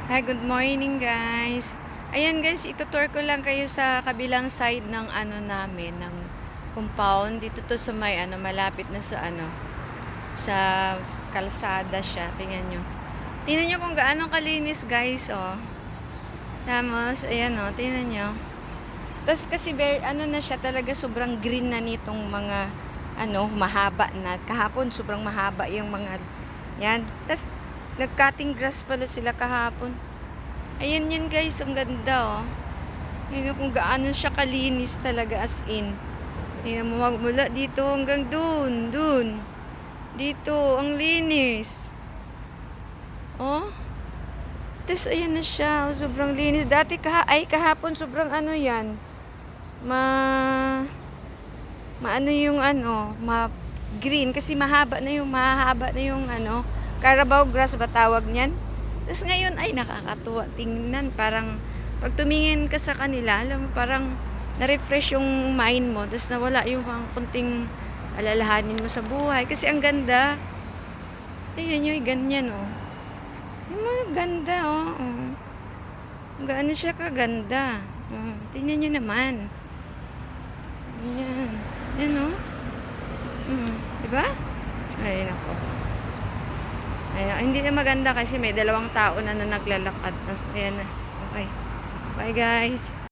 Hi, good morning guys. Ayan guys, itutour ko lang kayo sa kabilang side ng ano namin, ng compound. Dito to sa may ano, malapit na sa ano, sa kalsada siya. Tingnan nyo. Tingnan nyo kung gaano kalinis guys, oh. Tapos, ayan oh, tingnan nyo. Tapos kasi ano na siya, talaga sobrang green na nitong mga ano, mahaba na. Kahapon sobrang mahaba yung mga yan. Tapos nag-cutting grass pala sila kahapon. Ayan yan guys, ang ganda oh. Tingnan kung gaano siya kalinis talaga as in. Tingnan mo mula dito hanggang dun, dun. Dito, ang linis. Oh. Tapos ayan na siya, oh, sobrang linis. Dati kahapon sobrang ano yan. Maano yung ano, green kasi mahaba na yung ano, Carabao grass ba tawag niyan? Tapos ngayon ay nakakatuwa tingnan, parang pag tumingin ka sa kanila, alam mo parang na-refresh yung mind mo, tapos nawala yung mga kunting alalahanin mo sa buhay kasi ang ganda. Tingnan nyo, ganyan oh. Yung mga ganda oh. Gaano siya kaganda. Tingnan nyo naman. Ganyan. Yan o. Diba? Ay, nako. Ay, hindi na maganda kasi may dalawang tao na naglalakad. Ayan na. Okay. Bye guys.